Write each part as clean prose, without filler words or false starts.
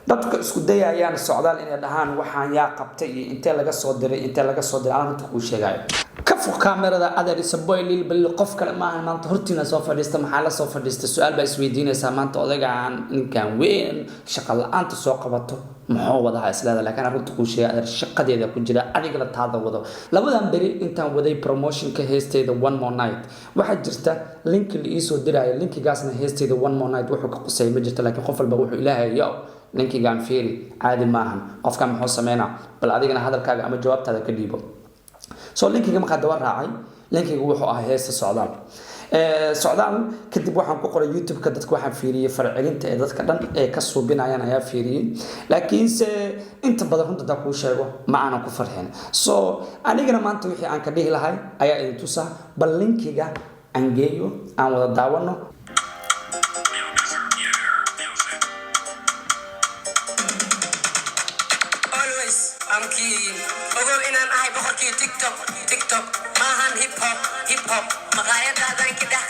dadka isku dayayaan socdaal inay dhahaan waxaan yaa qabtay iyo intee laga soo diray aan runta ku sheegayo ka fog kaamirada adeer saboylil bal qof kale ma ahan maanta hortiina soo fadhiista maxaa la soo fadhiista su'aal baa isweydiinaysaa maanta odagaan ninkan weyn shaqo la'aanta soo qabato maxuu wadaha islaada laakiin runta ku sheegay adeer shaqadeeda ku jira adigana taada wado labadan beri intaan waday promotion ka heesteeda one more night waxa jirta link la ii soo diraayo linkigaasna heesteeda one more night wuxuu ka qosay ma jirto laakiin qof walba wuxuu ilaahay yo linkigan fiiri caadi maahan qofka muxuu sameynaa bal adigana hadalkaaga ama jawaabtaada ka dhiibo soo linkiga markaa daba raacay linkiga wuxuu ahaa heesta socdaal socdaal kadib waxaan ku qoray youtube-ka dadka waxaan fiiriyay farcelinta ee dadka dhan ee ka suubinayaan ayaa fiiriyay laakiinse inta badan runta hadaa kuu sheego ma aanan ku farxin soo anigana maanta wixii aan ka dhihi lahay ayaa idin tusaa bal linkiga aan geeyo aan wada daawano TikTok maahan hip hop maqaayadaadan ka dhex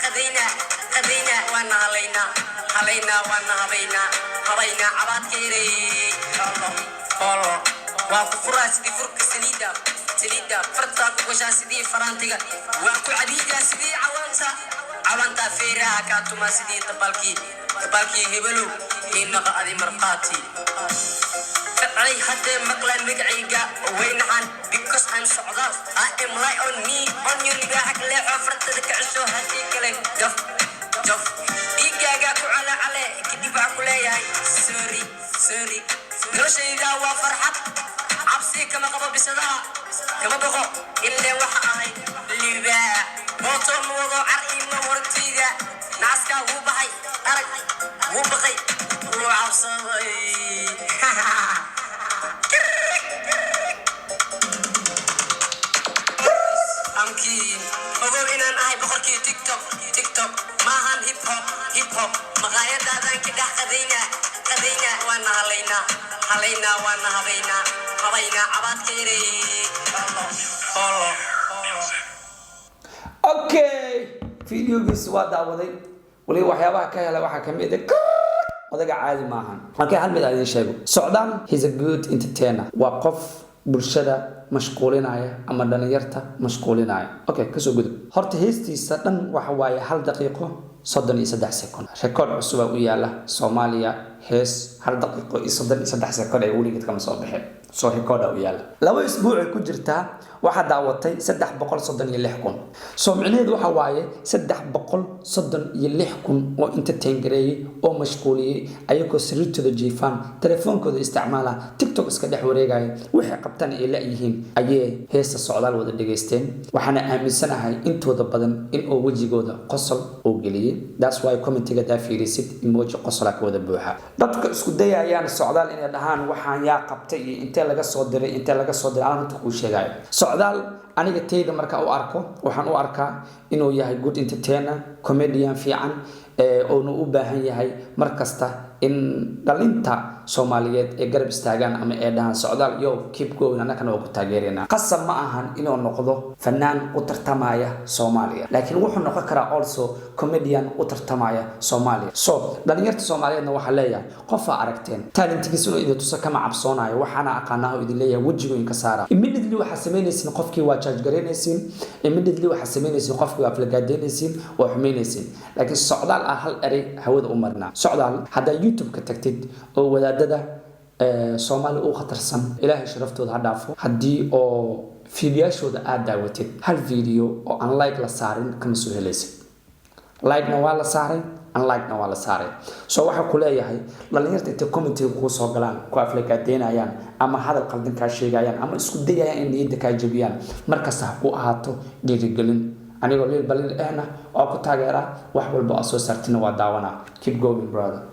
qadayna waana halaynaa waana habaynaa cabaadkeeray holo waa ku furaa sidii furka saliida fartaa ku gashaa sidii faraantiga waa ku cadiidaa sidii cawaanta feeraha kaa tumaa sidii dabalkii hebelow inaqa adi marqaati فعلي هدي مقلن مقعيقا وينحان because I'm سعودال I am lie on me on you نباحك اللي عفرت ذك عشو هديك لي جف إيقاقا على كدفع كليا سوري نوشي إذا وفرحت عبسي كما قبا بسدا كما بغو إلا وحاي اللي باع موتو موضو عرقي مورتيقا ناسكا وبحي أرق وبقي وعبصي TikTok maahan hip hop maqaayadaadan ka dhex qadayna waana halaynaa waana habaynaa cabaadkeeray holo okay videogiis waa daawaday wali waxyaabaha ka helay waxa kamid ah odaga caadi maahan markay hal mid aan sheego socdaan he's a good entertainer waa qof bulshada mashquulinaya ama dhalinyarta mashquulinaya okay kasoo gudub horta heestiisa dhan waxa waaye 1 daqiiqo 33 second record cusub u yaala Soomaaliya hees 1 daqiiqo iyo 33 second ay weligeed kama soo baxeen soo record u yaala laba isbuuc ay ku jirtaa waxa daawatay 336 soo micnaheedu waxa waaye 336 oo entertain gareeyay oo mashquuliyay ayagoo sariirtooda jiifaan telefoonkooda isticmaala TikTok iska dhex wareegaya wixii qabtan ay la yihiin ayay heesta socdaal wada dhageysteen waxaana aaminsanahay intooda badan in oo wajigooda qosol oo geliyay that's why commentiga daa fiirisid emoji qosolka ka wada buuxa dadka isku dayayaan socdaal inay dhahaan waxaan yaa qabtay iyo intee laga soo diray aan runta ku sheegayo socdaal aniga teeda marka u arko waxaan u arkaa inuu yahay good entertainer comedian fiican oo uu u baahan yahay markasta in dhalinta Soomaaliyeed ee garab istaagan ama ee dhahan socdaal yo keep going anakana oo ku taageerina qasab ma ahan inuu noqdo fanaan u tartamaya Soomaaliya laakiin wuxuu noqon karaa also comedian u tartamaya Soomaaliya so dhalinyarta Soomaaliyeedna waxa leeyahay qof aragteen talentigiisa inuu tuso kama cabsoonayo waxaana aqaanaha idin leeyahay wajigooyinka saara immediately waxa sameynaysin qofkii waa charge gareynaysin immediately waxa sameynaysin qofkii waa flagadeynaysin oo xumeynaysin laakiin socdaal hal eray hawada u marna socdaal hada YouTube ka tagtid oo wadaadada Soomaali oo khatarsan ilaahay sharaftooda ha dhaafo hadii oo fiidiyaashooda aad daawatid hal video oo aan like la saarin kama soo helaysid like na waa la saaray unlike na waa la saaray soo waxa ku leeyahay dhalinyarta inta commentiga ku soo galaan ku aflagaadeynayaan ama hadal qaldan ka sheegayaan ama isku dayayaan in niyada ka jabiyaan markaas ha ku ahaato dhiirigelin anigoo leel balil ahna oo ku taageera wax walba soo saartina waa daawana keep going brother